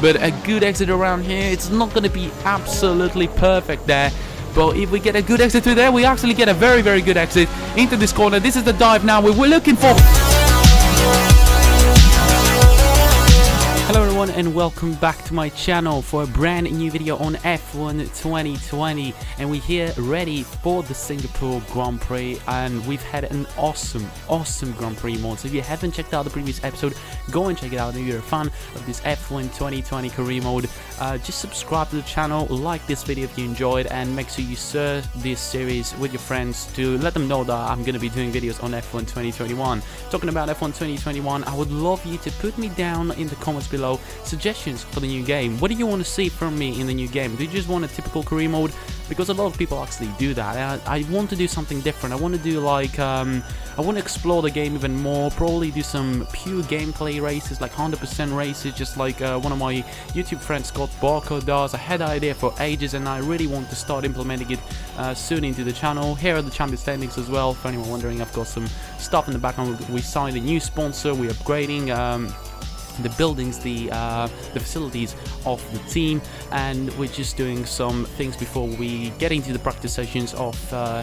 but a good exit around here. It's not going to be absolutely perfect there, but if we get a good exit through there, we actually get a very, very good exit into this corner. This is the dive now we're looking for. Hello everyone and welcome back to my channel for a brand new video on F1 2020, and we're here ready for the Singapore Grand Prix, and we've had an awesome Grand Prix mode. So if you haven't checked out the previous episode, go and check it out if you're a fan of this F1 2020 career mode. Just subscribe to the channel, like this video if you enjoyed, and make sure you share this series with your friends to let them know that I'm going to be doing videos on F1 2021. Talking about F1 2021, I would love you to put me down in the comments below suggestions for the new game. What do you want to see from me in the new game? Do you just want a typical career mode? Because a lot of people actually do that. I want to do something different. I want to do like I want to explore the game even more, probably do some pure gameplay races, like 100% races, just like one of my YouTube friends Scott Barker does. I had the idea for ages and I really want to start implementing it soon into the channel. Here are the champion standings as well, for anyone wondering. I've got some stuff in the background. We signed a new sponsor, we're upgrading the buildings, the facilities of the team, and we're just doing some things before we get into the practice sessions of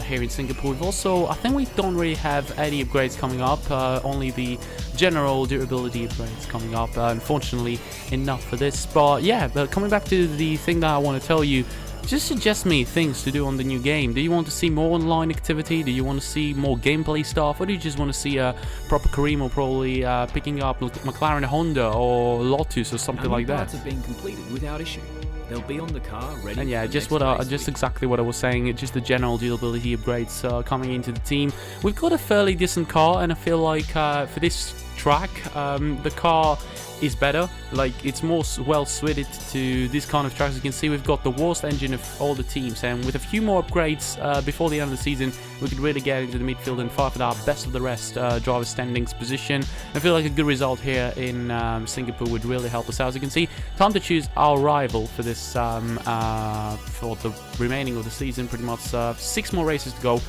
here in Singapore. We've also, I think we don't really have any upgrades coming up, only the general durability upgrades coming up, unfortunately enough for this. But yeah, but coming back to the thing that I want to tell you, just suggest me things to do on the new game. Do you want to see more online activity? Do you want to see more gameplay stuff? Or do you just want to see a proper career mode, probably picking up McLaren, Honda, or Lotus, or something like that? Parts have been completed without issue. They'll be on the car ready. And yeah, just exactly what I was saying. Just the general durability upgrades coming into the team. We've got a fairly decent car, and I feel like for this track, the car is better. Like, it's more well suited to this kind of tracks. As you can see, we've got the worst engine of all the teams, and with a few more upgrades before the end of the season, we could really get into the midfield and fight for our best of the rest driver standings position. I feel like a good result here in Singapore would really help us out. As you can see, time to choose our rival for this for the remaining of the season. Pretty much 6 more races to go.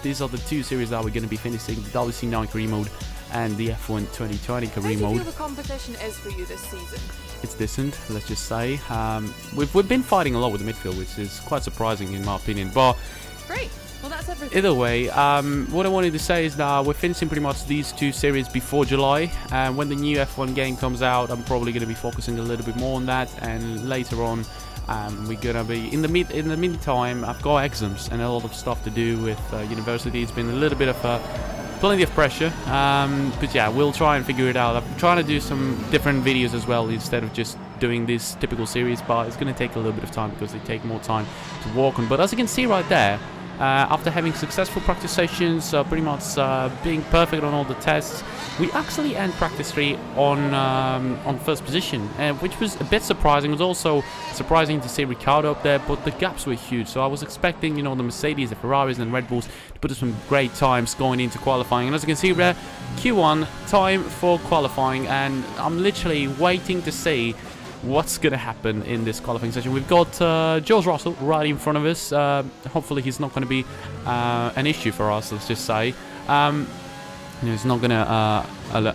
These are the 2 series that we're going to be finishing: the WC9 career mode and the F1 2020 career mode. How do you feel the competition is for you this season? It's decent, let's just say. We've been fighting a lot with the midfield, which is quite surprising in my opinion. But great. Well, that's everything. Either way, what I wanted to say is that we're finishing pretty much these 2 series before July, and when the new F1 game comes out, I'm probably going to be focusing a little bit more on that, and later on we're gonna be in the meantime. I've got exams and a lot of stuff to do with university. It's been a little bit of plenty of pressure, but yeah, we'll try and figure it out. I'm trying to do some different videos as well instead of just doing this typical series, but it's going to take a little bit of time because they take more time to work on. But as you can see right there, after having successful practice sessions, pretty much being perfect on all the tests, we actually end practice 3 on first position, which was a bit surprising. It was also surprising to see Ricciardo up there, but the gaps were huge. So I was expecting, you know, the Mercedes, the Ferraris, and Red Bulls to put us some great times going into qualifying. And as you can see there, Q1 time for qualifying, and I'm literally waiting to see what's going to happen in this qualifying session. We've got George Russell right in front of us. Hopefully he's not going to be an issue for us, let's just say. It's not going to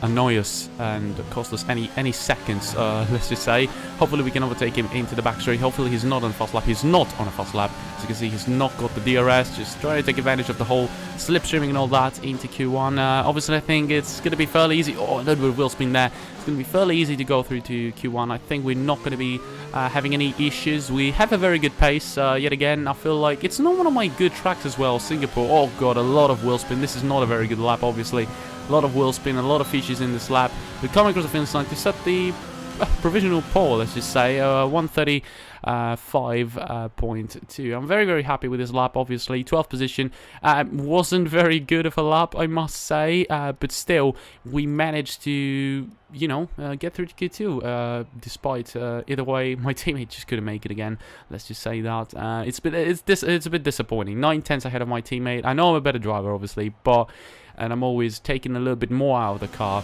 annoy us and cost us any seconds, let's just say. Hopefully we can overtake him into the back straight. Hopefully he's not on a fast lap. He's not on a fast lap. As you can see, he's not got the DRS. Just trying to take advantage of the whole slipstreaming and all that into Q1. Obviously I think it's going to be fairly easy. Oh, a little bit of wheel spin there. It's going to be fairly easy to go through to Q1. I think we're not going to be having any issues. We have a very good pace. Yet again, I feel like it's not one of my good tracks as well. Singapore, oh god, a lot of wheel spin. This is not a very good lap, obviously. A lot of wheel spin, a lot of features in this lap. We're coming across the finish line to set the provisional pole, let's just say, 135.2. I'm very, very happy with this lap, obviously. 12th position. Wasn't very good of a lap, I must say, but still, we managed to, you know, get through to Q2, despite, either way, my teammate just couldn't make it again. Let's just say that. It's a bit disappointing. 9/10 ahead of my teammate. I know I'm a better driver, obviously, and I'm always taking a little bit more out of the car.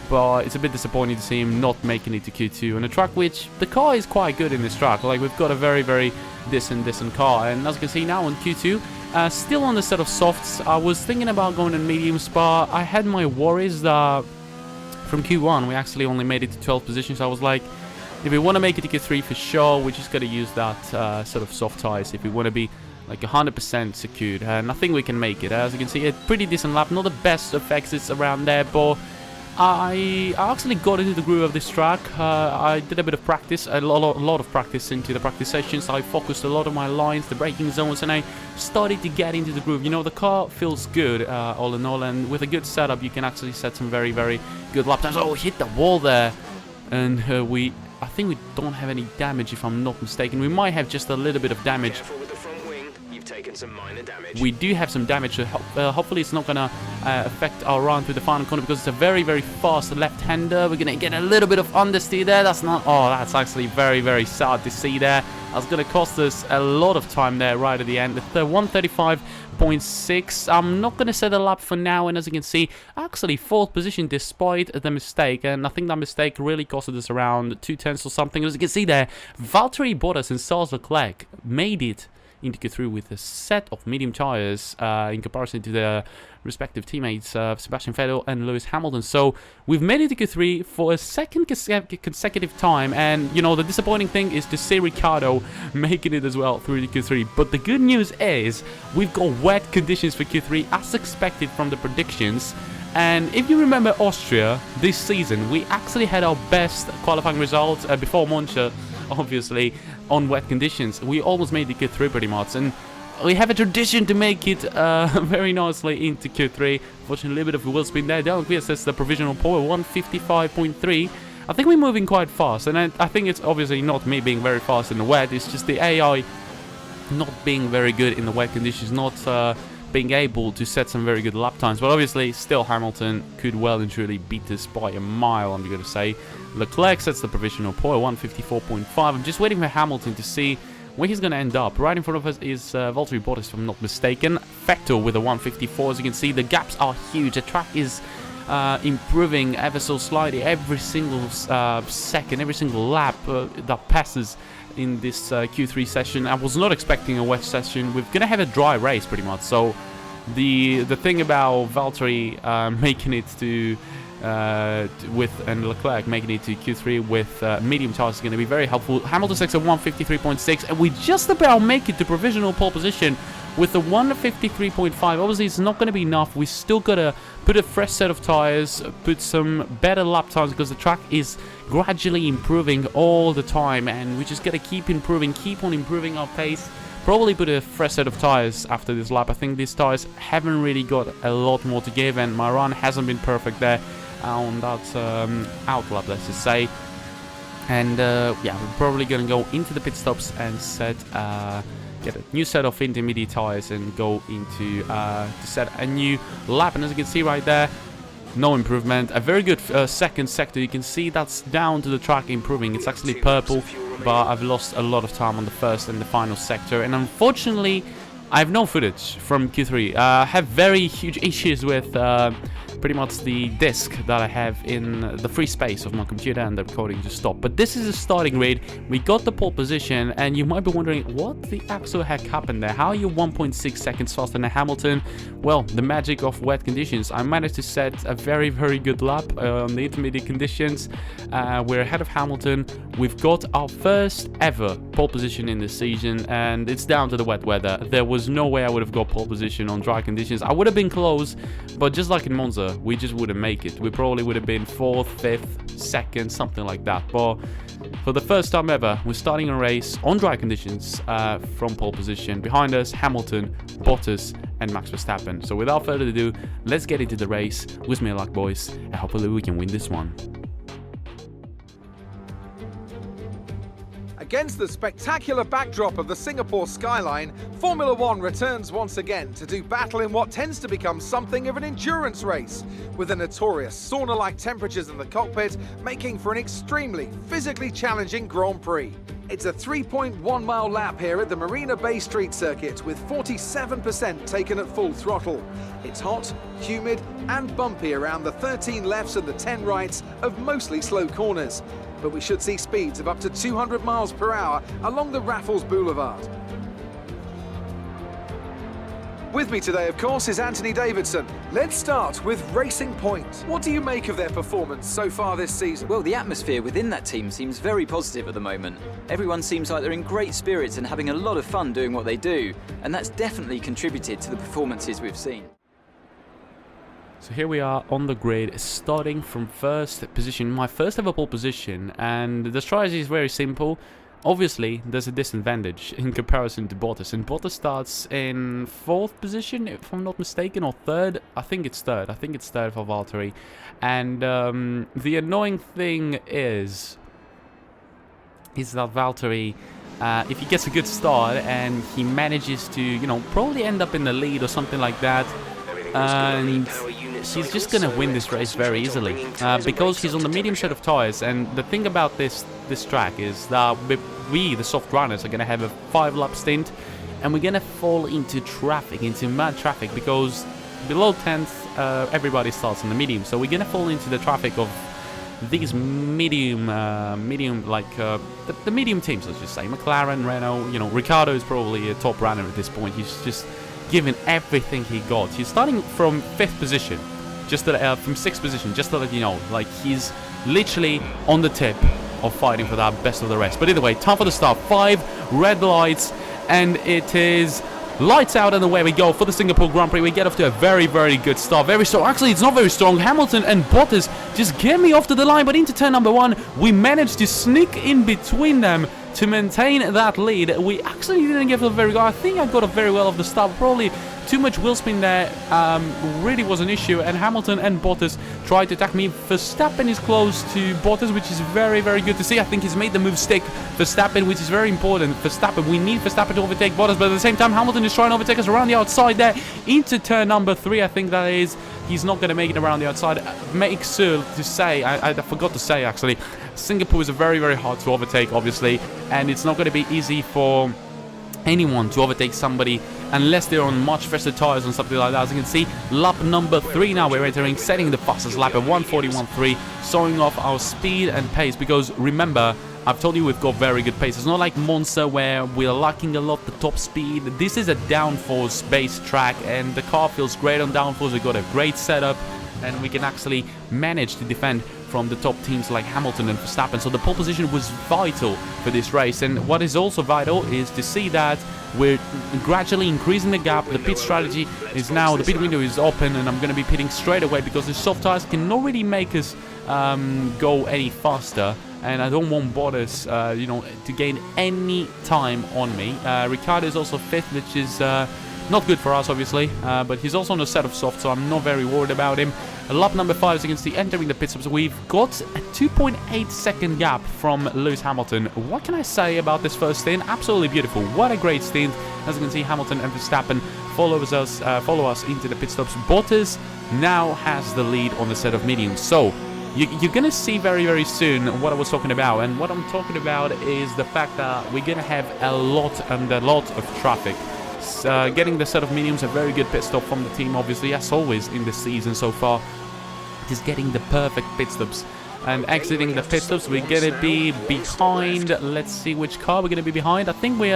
But it's a bit disappointing to see him not making it to Q2 on a track which the car is quite good in this track. Like, we've got a very, very decent car. And as you can see now on Q2, still on the set of softs. I was thinking about going to mediums, but I had my worries that from Q1 we actually only made it to 12th position. So I was like, if we want to make it to Q3 for sure, we just got to use that sort of soft tires if we want to be like 100% secured, and I think we can make it. As you can see, a pretty decent lap, not the best of exits around there, but I actually got into the groove of this track. I did a bit of practice, a lot of practice into the practice sessions. I focused a lot on my lines, the braking zones, and I started to get into the groove. You know, the car feels good all in all, and with a good setup, you can actually set some very, very good lap times. Oh, hit the wall there, and I think we don't have any damage, if I'm not mistaken. We might have just a little bit of damage. Careful with the front wing. You've taken some minor damage. We do have some damage, so hopefully it's not going to affect our run through the final corner, because it's a very, very fast left-hander. We're going to get a little bit of understeer there. That's not... Oh, that's actually very, very sad to see there. That's going to cost us a lot of time there right at the end. It's 135.6. I'm not going to set a lap for now, and as you can see, actually 4th position despite the mistake, and I think that mistake really costed us around 2 tenths or something. As you can see there, Valtteri Bottas and Charles Leclerc made it into Q3 with a set of medium tires in comparison to their respective teammates, Sebastian Vettel and Lewis Hamilton. So we've made it to Q3 for a second consecutive time, and you know, the disappointing thing is to see Ricciardo making it as well through the Q3. But the good news is we've got wet conditions for Q3 as expected from the predictions. And if you remember Austria this season, we actually had our best qualifying results before Monza, obviously, on wet conditions. We almost made the Q3 pretty much, and we have a tradition to make it very nicely into Q3. Fortunately, a little bit of a wheel spin there. Dylan Pierce says the provisional power 155.3. I think we're moving quite fast, and I think it's obviously not me being very fast in the wet. It's just the AI not being very good in the wet conditions, not being able to set some very good lap times. But obviously, still Hamilton could well and truly beat us by a mile, I'm going to say. Leclerc sets the provisional power 154.5. I'm just waiting for Hamilton to see where he's going to end up. Right in front of us is Valtteri Bottas, if I'm not mistaken. Vettel with a 154. As you can see, the gaps are huge. The track is improving ever so slightly every single second, every single lap that passes in this Q3 session. I was not expecting a wet session. We're going to have a dry race pretty much. So the thing about Valtteri making it to and Leclerc making it to Q3 with medium tires is going to be very helpful. Hamilton takes a 153.6, and we just about make it to provisional pole position with the 153.5. Obviously, it's not going to be enough. We still got to put a fresh set of tires, put some better lap times, because the track is gradually improving all the time, and we just got to keep improving, keep on improving our pace. Probably put a fresh set of tires after this lap. I think these tires haven't really got a lot more to give, and my run hasn't been perfect there on that out lap, let's just say. And yeah, we're probably going to go into the pit stops and get a new set of intermediate tires and go into to set a new lap. And as you can see right there, no improvement. A very good second sector. You can see that's down to the track improving. It's actually purple, but I've lost a lot of time on the first and the final sector, and unfortunately I have no footage from Q3. I have very huge issues with pretty much the disk that I have in the free space of my computer, and the recording just stopped. But this is a starting grid. We got the pole position, and you might be wondering what the actual heck happened there. How are you 1.6 seconds faster than Hamilton? Well, the magic of wet conditions. I managed to set a very, very good lap on the intermediate conditions. We're ahead of Hamilton. We've got our first ever pole position in this season, and it's down to the wet weather. There was no way I would have got pole position on dry conditions. I would have been close, but just like in Monza, we just wouldn't make it. We probably would have been 4th, 5th, 2nd, something like that. But for the first time ever, we're starting a race on dry conditions from pole position. Behind us, Hamilton, Bottas, and Max Verstappen. So without further ado, let's get into the race. Wish me luck, boys, and hopefully we can win this one. Against the spectacular backdrop of the Singapore skyline, Formula One returns once again to do battle in what tends to become something of an endurance race, with the notorious sauna-like temperatures in the cockpit making for an extremely physically challenging Grand Prix. It's a 3.1-mile lap here at the Marina Bay Street Circuit, with 47% taken at full throttle. It's hot, humid and bumpy around the 13 lefts and the 10 rights of mostly slow corners, but we should see speeds of up to 200 miles per hour along the Raffles Boulevard. With me today, of course, is Anthony Davidson. Let's start with Racing Point. What do you make of their performance so far this season? Well, the atmosphere within that team seems very positive at the moment. Everyone seems like they're in great spirits and having a lot of fun doing what they do, and that's definitely contributed to the performances we've seen. So here we are on the grid, starting from first position, my first ever pole position, and the strategy is very simple. Obviously, there's a disadvantage in comparison to Bottas, and Bottas starts in 4th position, if I'm not mistaken, or 3rd. I think it's 3rd. I think it's 3rd for Valtteri. And the annoying thing is that Valtteri, if he gets a good start and he manages to, you know, probably end up in the lead or something like that, and he's just going to win this race very easily because he's on the medium set of tires. And the thing about this track is that we, the soft runners, are going to have a 5-lap stint, and we're going to fall into traffic, into mad traffic, because below 10th, everybody starts on the medium. So we're going to fall into the traffic of these medium, the medium teams, let's just say. McLaren, Renault, you know, Ricciardo is probably a top runner at this point. He's just given everything he got. He's starting from 5th position, just to, from 6th position, just to let you know. Like, he's literally on the tip of fighting for that best of the rest. But either way, time for the start. 5 red lights, and it is lights out, and away we go for the Singapore Grand Prix. We get off to a very, very good start. Very strong. Actually, it's not very strong. Hamilton and Bottas just get me off to the line, but into turn number 1, we managed to sneak in between them to maintain that lead. We actually didn't get off very well. I think I got off very well off the start. Probably too much wheel spin there really was an issue, and Hamilton and Bottas tried to attack me. Verstappen is close to Bottas, which is very, very good to see. I think he's made the move stick. Verstappen, which is very important. Verstappen, we need Verstappen to overtake Bottas, but at the same time, Hamilton is trying to overtake us around the outside there into turn number 3. I think that is. He's not going to make it around the outside. Make sure to say, I forgot to say actually, Singapore is very, very hard to overtake, obviously, and it's not going to be easy for anyone to overtake somebody unless they're on much faster tires and something like that. As you can see, lap number 3 now we're entering, setting the fastest lap at 1:41.3, showing off our speed and pace, because remember, I've told you we've got very good pace. It's not like Monza where we're lacking a lot the top speed. This is a downforce based track, and the car feels great on downforce. We've got a great setup, and we can actually manage to defend from the top teams like Hamilton and Verstappen. So the pole position was vital for this race, and what is also vital is to see that we're gradually increasing the gap. The pit strategy is now, the pit window is open, and I'm going to be pitting straight away because the soft tires cannot really make us go any faster, and I don't want Bottas, you know, to gain any time on me. Ricciardo is also 5th, which is not good for us, obviously, but he's also on a set of soft, so I'm not very worried about him. Lap number 5, as you can see, entering the pit stops. We've got a 2.8 second gap from Lewis Hamilton. What can I say about this first stint? Absolutely beautiful. What a great stint. As you can see, Hamilton and Verstappen follow us into the pit stops. Bottas now has the lead on the set of mediums. So you're going to see very, very soon what I was talking about. And what I'm talking about is the fact that we're going to have a lot of traffic. Getting the set of mediums, a very good pit stop from the team, obviously, as always in this season so far. Just getting the perfect pit stops and exiting the pit stops. We're going to be behind. Let's see which car we're going to be behind. I think we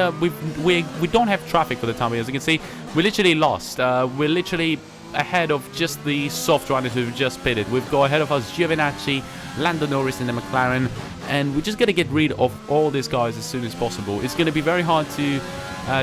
don't have traffic for the time being. As you can see, we literally lost. We're literally ahead of just the soft runners who've just pitted. We've got ahead of us Giovinazzi, Lando Norris in the McLaren, and we're just going to get rid of all these guys as soon as possible. It's going to be very hard to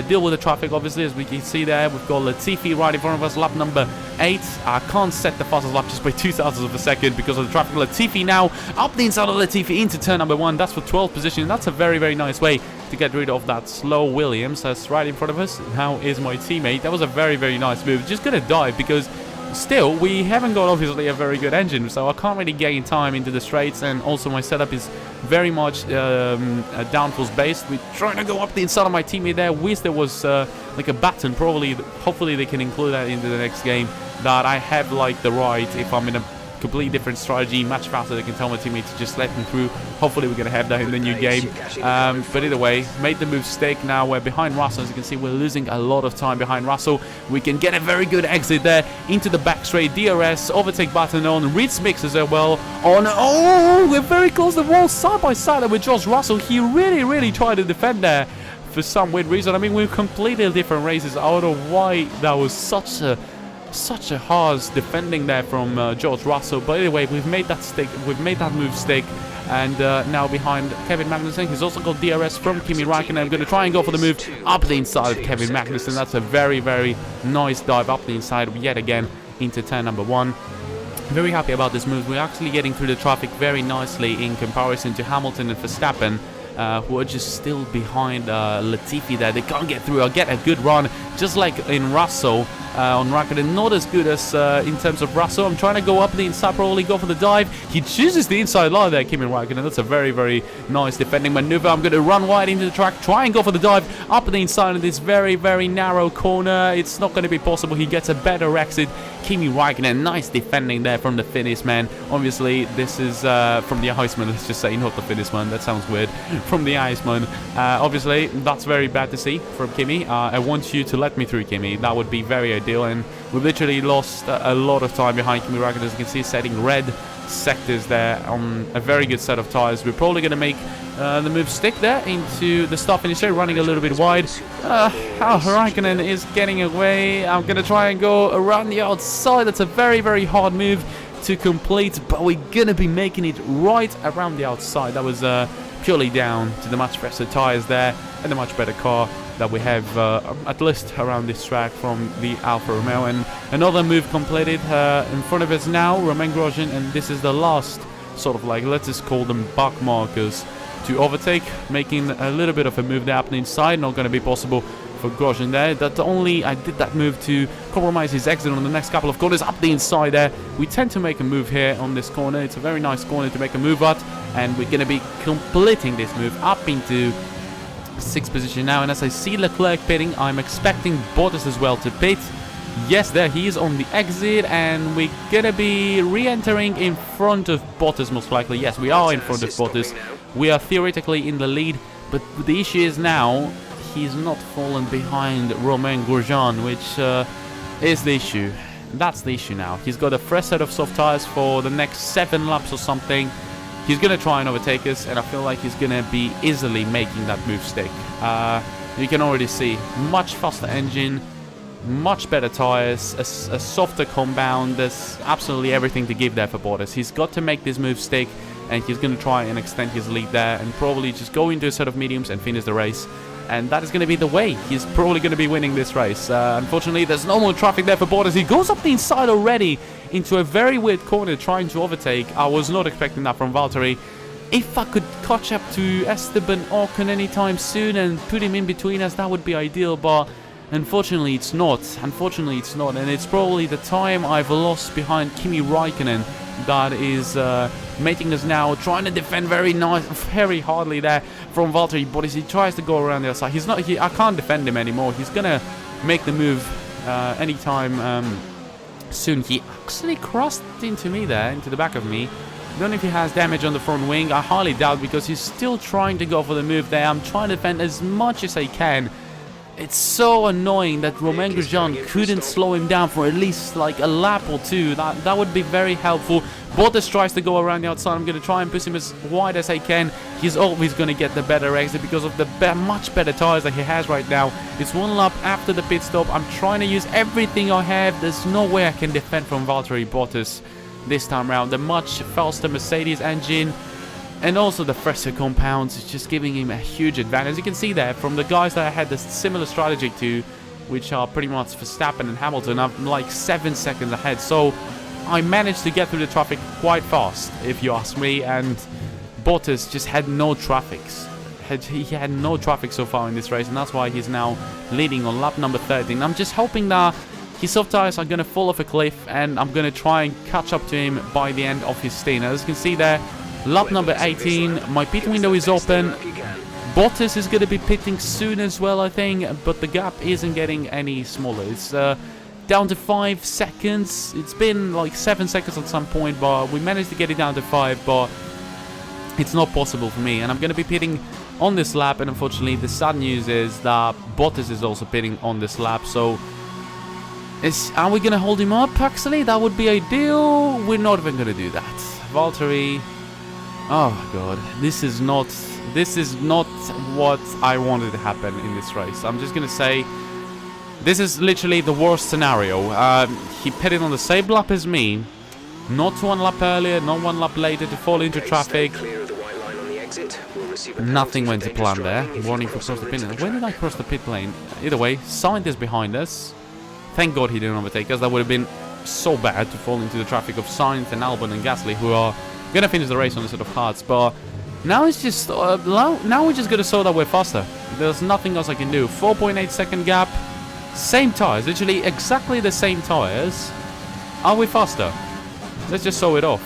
deal with the traffic, obviously, as we can see there. We've got Latifi right in front of us, lap number 8. I can't set the fastest lap just by 0.02 of a second because of the traffic. Latifi now up the inside of Latifi into turn number 1. That's for 12th position. That's a very, very nice way to get rid of that slow Williams that's right in front of us. Now is my teammate. That was a very, very nice move. Just gonna dive because still we haven't got obviously a very good engine, so I can't really gain time into the straights, and also my setup is very much downforce based. We're trying to go up the inside of my teammate there. Wish there was like a button, probably, hopefully they can include that into the next game, that I have like the right, if I'm in a completely different strategy, much faster, they can tell my teammate to just let him through. Hopefully we're going to have that in the new game. But either way, made the move stick. Now we're behind Russell. As you can see, we're losing a lot of time behind Russell. We can get a very good exit there into the back straight. DRS, overtake button on, Reed's mix as well on. Oh, we're very close to the wall, side by side with George Russell. He really, really tried to defend there. for some weird reason. I mean, we're completely different races. I don't know why that was such a harsh defending there from George Russell. But anyway, we've made that stick. We've made that move stick. And now behind Kevin Magnussen, he's also got DRS from Kimi Räikkönen. I'm going to try and go for the move up the inside of Kevin Magnussen. That's a very, very nice dive up the inside yet again into turn number 1. Very happy about this move. We're actually getting through the traffic very nicely in comparison to Hamilton and Verstappen, who are just still behind Latifi there. They can't get through or get a good run, just like in Russell on Räikkönen. Not as good as in terms of Russell. I'm trying to go up the inside, probably go for the dive. He chooses the inside line there, Kimi Räikkönen. That's a very, very nice defending maneuver. I'm going to run wide into the track, try and go for the dive up the inside of this very, very narrow corner. It's not going to be possible. He gets a better exit. Kimi Räikkönen, nice defending there from the Finnish man. Obviously, this is from the Iceman, let's just say, not the Finnish man. That sounds weird. From the Iceman. Obviously, that's very bad to see from Kimi. I want you to let me through, Kimi. That would be very ideal. And we've literally lost a lot of time behind Kimi Räikkönen. As you can see, setting red sectors there on a very good set of tires. We're probably going to make the move stick there into the start finish there, running a little bit wide. Räikkönen is getting away. I'm going to try and go around the outside. That's a very, very hard move to complete, but we're going to be making it right around the outside. That was purely down to the much faster tires there and the much better car that we have at least around this track from the Alfa Romeo. And another move completed in front of us now, Romain Grosjean, and this is the last sort of like, let's just call them back markers to overtake, making a little bit of a move there up the inside. Not going to be possible for Grosjean there. That only I did that move to compromise his exit on the next couple of corners up the inside there. We tend to make a move here on this corner. It's a very nice corner to make a move at, and we're going to be completing this move up into 6th position now. And as I see Leclerc pitting, I'm expecting Bottas as well to pit. Yes, there he is on the exit, and we're gonna be re-entering in front of Bottas most likely. Yes, we are in front of Bottas. We are theoretically in the lead, but the issue is now he's not fallen behind Romain Grosjean, which is the issue. That's the issue now. He's got a fresh set of soft tires for the next 7 laps or something. He's going to try and overtake us, and I feel like he's going to be easily making that move stick. You can already see much faster engine, much better tires, a softer compound. There's absolutely everything to give there for Bottas. He's got to make this move stick, and he's going to try and extend his lead there and probably just go into a set of mediums and finish the race. And that is going to be the way. He's probably going to be winning this race. Unfortunately, there's no more traffic there for Bottas. He goes up the inside already into a very weird corner trying to overtake. I was not expecting that from Valtteri. If I could catch up to Esteban Ocon anytime soon and put him in between us, that would be ideal. But unfortunately, it's not. Unfortunately, it's not. And it's probably the time I've lost behind Kimi Räikkönen that is making us now trying to defend very hardly there from Valtteri Bottas. He tries to go around the outside. I can't defend him anymore. He's gonna make the move anytime soon. He actually crossed into me there, into the back of me. Don't know if he has damage on the front wing. I highly doubt, because he's still trying to go for the move there. I'm trying to defend as much as I can. It's so annoying that Romain Grosjean couldn't slow him down for at least like a lap or two. That would be very helpful. Bottas tries to go around the outside. I'm going to try and push him as wide as I can. He's always going to get the better exit because of the much better tires that he has right now. It's 1 lap after the pit stop. I'm trying to use everything I have. There's no way I can defend from Valtteri Bottas this time around. The much faster Mercedes engine and also the fresher compounds is just giving him a huge advantage. As you can see there, from the guys that I had this similar strategy to, which are pretty much Verstappen and Hamilton, I'm like 7 seconds ahead. So I managed to get through the traffic quite fast, if you ask me, and Bottas just had no traffic. He had no traffic so far in this race, and that's why he's now leading on lap number 13. I'm just hoping that his soft tires are going to fall off a cliff, and I'm going to try and catch up to him by the end of his stint. As you can see there, lap number 18, my pit window is open. Bottas is going to be pitting soon as well, I think, but the gap isn't getting any smaller. It's down to 5 seconds. It's been like 7 seconds at some point, but we managed to get it down to 5, but it's not possible for me. And I'm going to be pitting on this lap, and unfortunately the sad news is that Bottas is also pitting on this lap. So are we going to hold him up? Actually, that would be ideal. We're not even going to do that. Valtteri, oh god, this is not This is not what I wanted to happen in this race. I'm just gonna say, this is literally the worst scenario. He pitted on the same lap as me, not one lap earlier, not one lap later to fall into traffic. Clear of the white line on the exit. We'll receive a Nothing penalty went for to plan dangerous there. driving if you Warning for cross cross the over pit into lane. the When did I traffic. cross the pit lane? Either way, Sainz is behind us. Thank God he didn't overtake us. That would have been so bad to fall into the traffic of Sainz and Albon and Gasly, who are gonna finish the race on the set of hards. But now it's just now we just gotta show that we're faster. There's nothing else I can do. 4.8 second gap, same tires, literally exactly the same tires. Are we faster? Let's just show it off.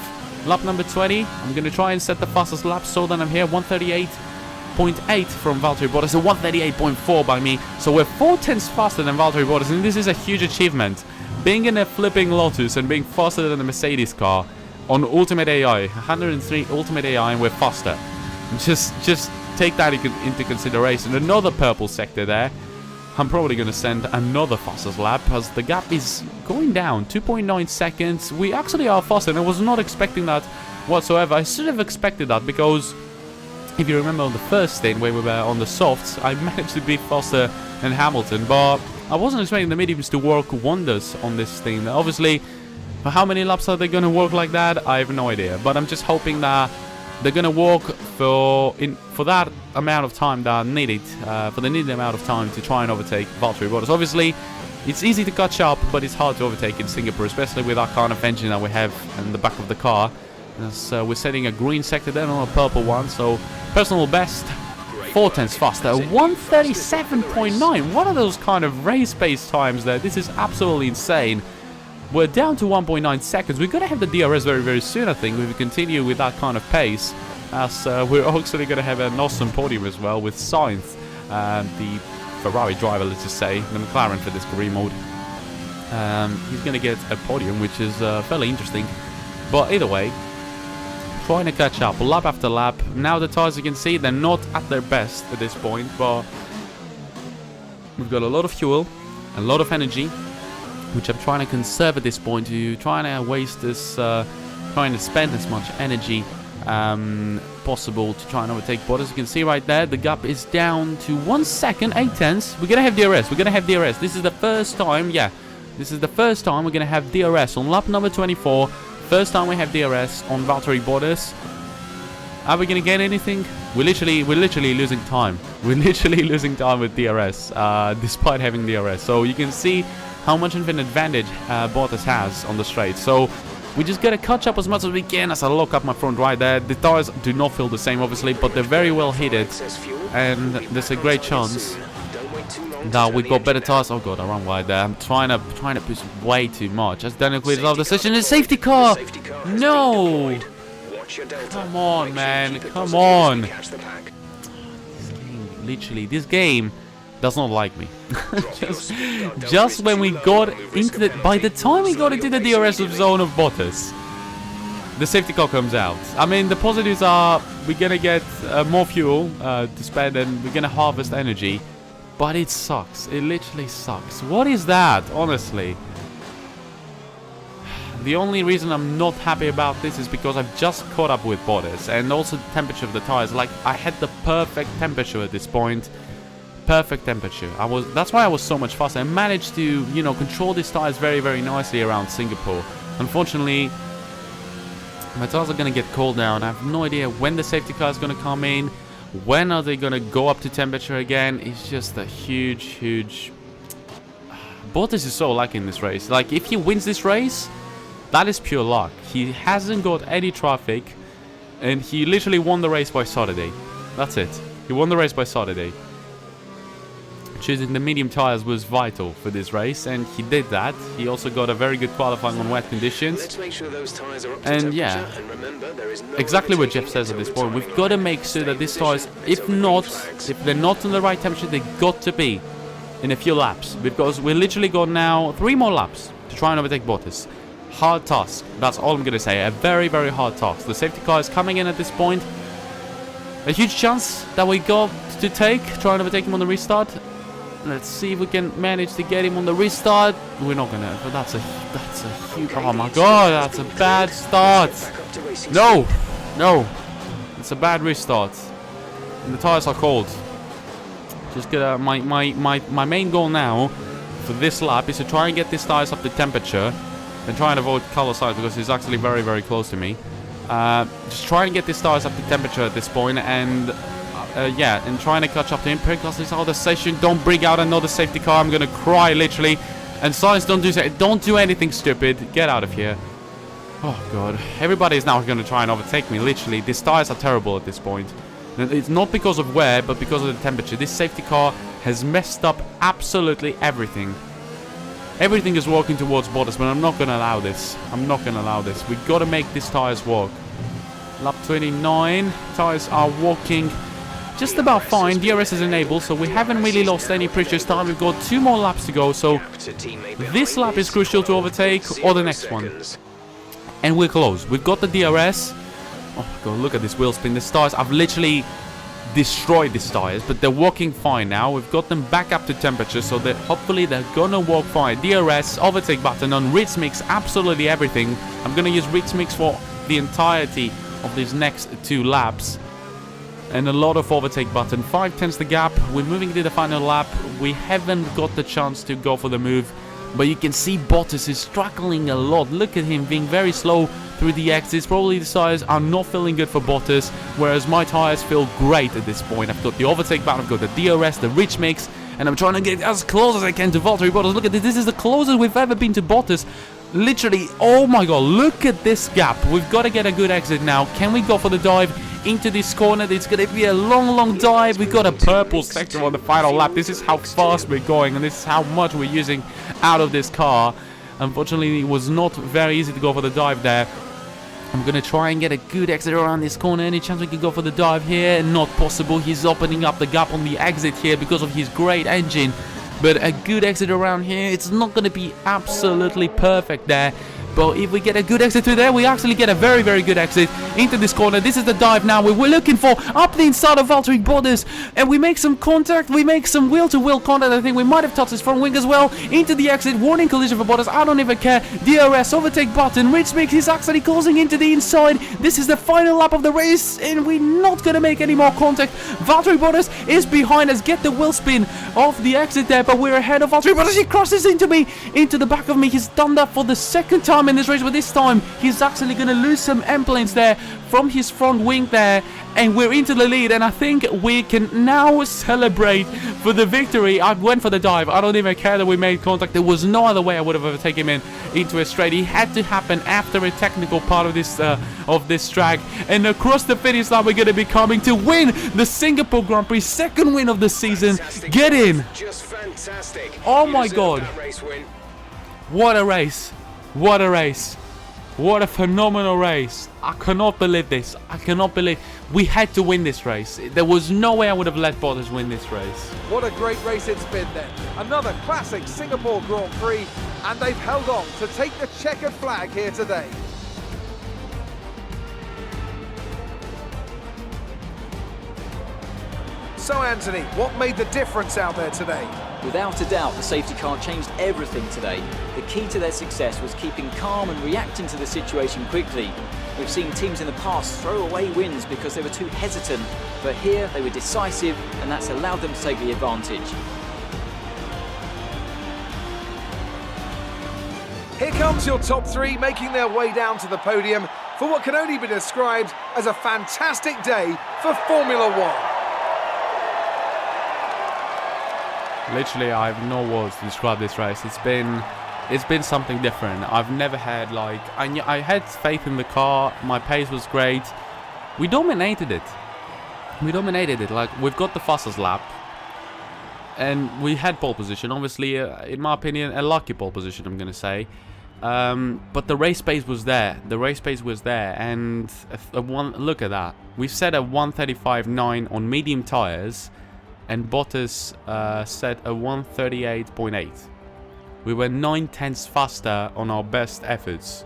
Lap number 20. I'm gonna try and set the fastest lap so that I'm here. 138.8 from Valtteri Bottas and 138.4 by me. So we're 4/10 faster than Valtteri Bottas, and this is a huge achievement. Being in a flipping Lotus and being faster than the Mercedes car on Ultimate AI, 103 Ultimate AI, and we're faster. Just take that into consideration. Another purple sector there. I'm probably going to send another fastest lap as the gap is going down. 2.9 seconds. We actually are faster, and I was not expecting that whatsoever. I should have expected that because if you remember on the first stint where we were on the softs, I managed to be faster than Hamilton, but I wasn't expecting the mediums to work wonders on this thing. Obviously, for how many laps are they going to work like that? I have no idea, but I'm just hoping that they're going to work for that amount of time that needed, for the needed amount of time to try and overtake Valtteri Bottas. Obviously, it's easy to catch up, but it's hard to overtake in Singapore, especially with that kind of engine that we have in the back of the car. As, we're setting a green sector there, not a purple one, so personal best, 4/10 faster, 137.9. What are those kind of race pace times there? This is absolutely insane. We're down to 1.9 seconds. We're going to have the DRS very, very soon, I think, if we continue with that kind of pace. As we're actually going to have an awesome podium as well with Sainz, the Ferrari driver, let's just say, the McLaren for this career mode. He's going to get a podium, which is fairly interesting. But either way, trying to catch up lap after lap. Now the tires, you can see, they're not at their best at this point, but we've got a lot of fuel, a lot of energy, which I'm trying to conserve at this point to try and waste this, trying to spend as much energy possible to try and overtake Bottas. You can see right there, the gap is down to 1 second, 8/10. We're gonna have DRS. We're gonna have DRS. This is the first time, this is the first time we're gonna have DRS on lap number 24. First time we have DRS on Valtteri Bottas. Are we gonna get anything? We're literally losing time. We're literally losing time with DRS, despite having DRS. So you can see how much of an advantage Bottas has on the straight. So we just gotta catch up as much as we can. As I lock up my front right there, the tires do not feel the same, obviously, but they're very well heated, and there's a great chance that we got better tires. Oh god, I ran wide there. I'm trying to push way too much. As Daniel clears off the session, a safety car. No, come on, man, come on. This game does not like me. just when we got into the, by the time we got into the DRS zone of Bottas, the safety car comes out. I mean, the positives are we're gonna get more fuel to spend, and we're gonna harvest energy, but it sucks. It literally sucks. What is that, honestly? The only reason I'm not happy about this is because I've just caught up with Bottas, and also the temperature of the tires. Like, I had the perfect temperature at this point. Perfect temperature. That's why I was so much faster. I managed to, you know, control these tires very, very nicely around Singapore. Unfortunately, my tires are going to get cooled down. I have no idea when the safety car is going to come in. When are they going to go up to temperature again? It's just a huge... Bottas is so lucky in this race. Like, if he wins this race, that is pure luck. He hasn't got any traffic, and he literally won the race by Saturday. That's it. He won the race by Saturday. Choosing the medium tires was vital for this race, and he did that. He also got a very good qualifying on wet conditions. Let's make sure those tires are up to And temperature, yeah, and remember, there is no exactly what overtaking Jeff says at this until point. the We've tyre got to line. make sure that these tires, It's if on not, green flags. if they're not in the right temperature, they got to be in a few laps, because we literally got now 3 more laps to try and overtake Bottas. Hard task. That's all I'm gonna say. A very, very hard task. The safety car is coming in at this point. A huge chance that we got to take, try and overtake him on the restart. Let's see if we can manage to get him on the restart. We're not gonna, but that's a huge, oh my god, that's a bad start. No, it's a bad restart. And the tires are cold. Just gonna my main goal now for this lap is to try and get these tires up to temperature and try and avoid Carlos Sainz because he's actually very, very close to me. Just try and get these tires up to temperature at this point, and yeah, and trying to catch up to him. Because this out of the session, don't bring out another safety car. I'm gonna cry literally. And Sainz, don't do anything stupid. Get out of here. Oh god, everybody is now gonna try and overtake me. Literally, these tires are terrible at this point. And it's not because of wear, but because of the temperature. This safety car has messed up absolutely everything. Everything is working towards Bottas, but I'm not going to allow this. I'm not going to allow this. We've got to make these tyres work. Lap 29. Tyres are working just about fine. DRS is enabled, so we haven't really lost any precious time. We've got 2 more laps to go, so this lap is crucial to overtake, or the next one. And we're close. We've got the DRS. Oh my god, look at this wheel spin. The tyres, I've literally destroyed these tires, but they're working fine now. We've got them back up to temperature, so that hopefully they're gonna work fine. DRS, overtake button on Ritz Mix, absolutely everything. I'm gonna use Ritz Mix for the entirety of these next 2 laps, and a lot of overtake button. 5/10 the gap. We're moving to the final lap. We haven't got the chance to go for the move, but you can see Bottas is struggling a lot. Look at him being very slow through the exits. Probably the tires are not feeling good for Bottas, whereas my tires feel great at this point. I've got the overtake button, I've got the DRS, the Ritz Mix, and I'm trying to get as close as I can to Valtteri Bottas. Look at this. This is the closest we've ever been to Bottas. Literally, oh my god, look at this gap. We've got to get a good exit now. Can we go for the dive into this corner? It's going to be a long dive. We've got a purple sector on the final lap. This is how fast we're going, and this is how much we're using out of this car. Unfortunately, it was not very easy to go for the dive there. I'm going to try and get a good exit around this corner. Any chance we can go for the dive here? Not possible. He's opening up the gap on the exit here because of his great engine. But a good exit around here, it's not going to be absolutely perfect there. But if we get a good exit through there, we actually get a very, very good exit into this corner. This is the dive now we're looking for up the inside of Valtteri Bottas. And we make some contact. We make some wheel-to-wheel contact. I think we might have touched his front wing as well. Into the exit. Warning collision for Bottas. I don't even care. DRS, overtake button. Ritz Mix is actually closing into the inside. This is the final lap of the race. And we're not going to make any more contact. Valtteri Bottas is behind us. Get the wheel spin off the exit there. But we're ahead of Valtteri Bottas. He crosses into me. Into the back of me. He's done that for the 2nd time in this race, but this time he's actually going to lose some end planes there from his front wing there, and we're into the lead, and I think we can now celebrate for the victory. I went for the dive. I don't even care that we made contact. There was no other way I would have overtaken him into a straight. It had to happen after a technical part of this track, and across the finish line we're going to be coming to win the Singapore Grand Prix, 2nd win of the season. Get in. Just fantastic. Oh my god, what a race. What a race. What a phenomenal race. I cannot believe this. I cannot believe we had to win this race. There was no way I would have let Bottas win this race. What a great race it's been then. Another classic Singapore Grand Prix, and they've held on to take the checkered flag here today. So Anthony, what made the difference out there today? Without a doubt, the safety car changed everything today. The key to their success was keeping calm and reacting to the situation quickly. We've seen teams in the past throw away wins because they were too hesitant, but here they were decisive, and that's allowed them to take the advantage. Here comes your top 3 making their way down to the podium for what can only be described as a fantastic day for Formula One. Literally, I have no words to describe this race. It's been something different. I've never had, like, I had faith in the car. My pace was great. We dominated it. Like, we've got the fastest lap, and we had pole position. Obviously, in my opinion, a lucky pole position, I'm gonna say. But the race pace was there. And look at that. We've set a 135.9 on medium tires. And Bottas set a 138.8. We were 9/10 faster on our best efforts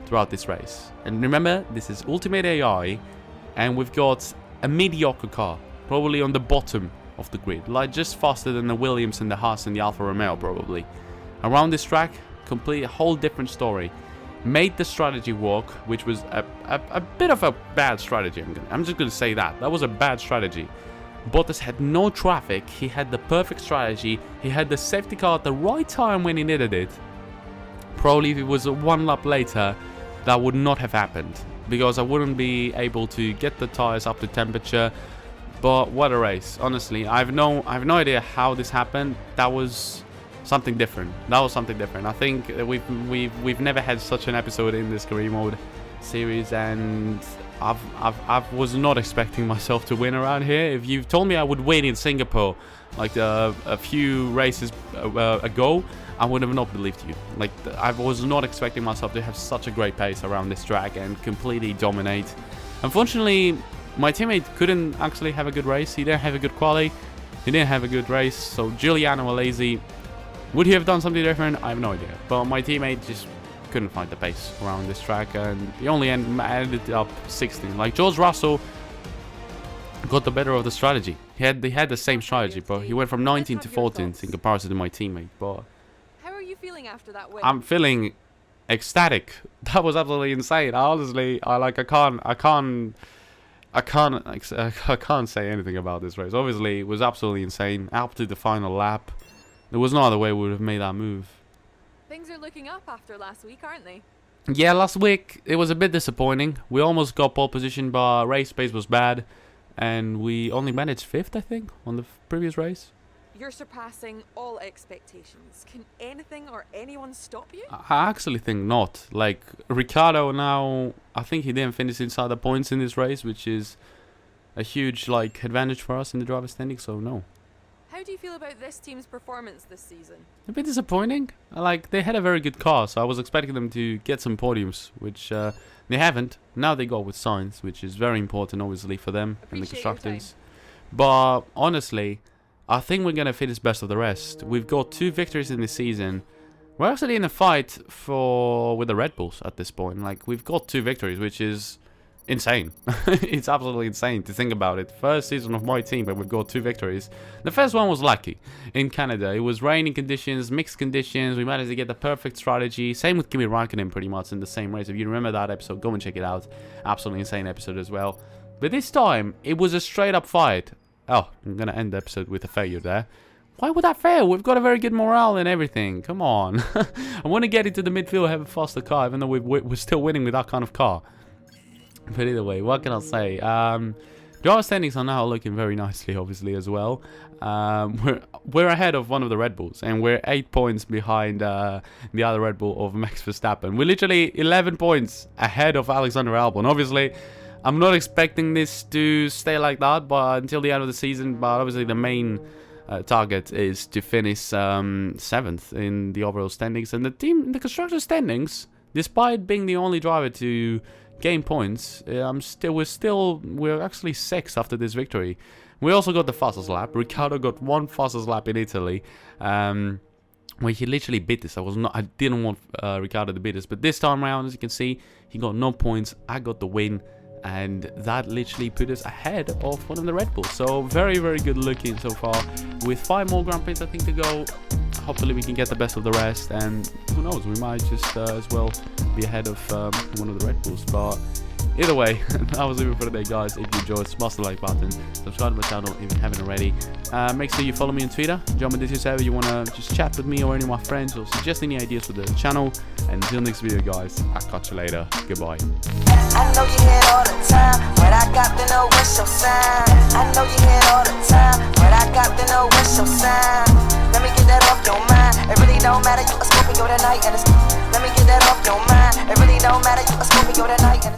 throughout this race. And remember, this is Ultimate AI, and we've got a mediocre car, probably on the bottom of the grid, like just faster than the Williams and the Haas and the Alfa Romeo probably. Around this track, a whole different story. made the strategy work, which was a bit of a bad strategy. I'm just going to say that. That was a bad strategy. Bottas had no traffic. He had the perfect strategy. He had the safety car at the right time when he needed it. Probably if it was one lap later, that would not have happened, because I wouldn't be able to get the tires up to temperature. But what a race, honestly. I have no idea how this happened. That was something different. That was something different. I think that we've never had such an episode in this career mode series, and I was not expecting myself to win around here. If you told me I would win in Singapore like a few races ago, I would have not believed you. Like, I was not expecting myself to have such a great pace around this track and completely dominate. Unfortunately, my teammate couldn't actually have a good race. He didn't have a good quali. He didn't have a good race. So Giuliano or lazy. Would he have done something different? I have no idea. But my teammate just couldn't find the pace around this track, and he only ended up 16th. Like, George Russell got the better of the strategy. He had the same strategy, but he went from 19th to 14th in comparison to my teammate. But How are you feeling after that win? I'm feeling ecstatic. That was absolutely insane. Honestly, I can't say anything about this race. Obviously, it was absolutely insane. Up to the final lap. There was no other way we would have made that move. Things are looking up after last week, aren't they? Yeah, last week it was a bit disappointing. We almost got pole position, but race pace was bad. And we only managed 5th, I think, on the previous race. You're surpassing all expectations. Can anything or anyone stop you? I actually think not. Like, Ricciardo now, I think he didn't finish inside the points in this race, which is a huge, like, advantage for us in the driver's standing, so no. How do you feel about this team's performance this season? A bit disappointing. Like, they had a very good car, so I was expecting them to get some podiums, which they haven't. Now they go with Sainz, which is very important, obviously, for them and the constructors. But honestly, I think we're gonna finish best of the rest. We've got 2 victories in this season. We're actually in a fight with the Red Bulls at this point. Like, we've got 2 victories, which is insane. It's absolutely insane to think about it. First season of my team, but we've got 2 victories. The first one was lucky in Canada. It was raining conditions, mixed conditions. We managed to get the perfect strategy. Same with Kimi Raikkonen, pretty much in the same race. If you remember that episode, go and check it out. Absolutely insane episode as well. But this time, it was a straight up fight. Oh, I'm gonna end the episode with a failure there. Why would that fail? We've got a very good morale and everything. Come on. I want to get into the midfield, have a faster car, even though we're still winning with that kind of car. But either way, what can I say? Driver standings are now looking very nicely, obviously, as well. We're ahead of one of the Red Bulls, and we're 8 points behind the other Red Bull of Max Verstappen. We're literally 11 points ahead of Alexander Albon. Obviously, I'm not expecting this to stay like that, but until the end of the season. But obviously, the main target is to finish 7th in the overall standings, and the constructor standings, despite being the only driver to gain points, we're actually 6th after this victory. We also got the fastest lap. Ricciardo got 1 fastest lap in Italy, where he literally beat us. I didn't want Ricciardo to beat us, but this time around, as you can see, he got no points. I got the win, and that literally put us ahead of one of the Red Bulls. So very, very good looking so far. With 5 more Grand Prix, I think, to go. Hopefully we can get the best of the rest, and who knows, we might just as well be ahead of one of the Red Bulls. But either way, that was it for today, guys. If you enjoyed, smash the like button, subscribe to my channel if you haven't already. Make sure you follow me on Twitter. Jump in this if you want to just chat with me or any of my friends, or suggest any ideas for the channel. And until next video, guys, I'll catch you later. Goodbye. I know you hear it all the time, but I got to know what's your sign. I know you hear it all the time, but I got to know what's your sign. Let me get that off your mind. It really don't matter, you a Scorpio tonight, and it's. Let me get that off your mind. It really don't matter, you a Scorpio tonight, and it's.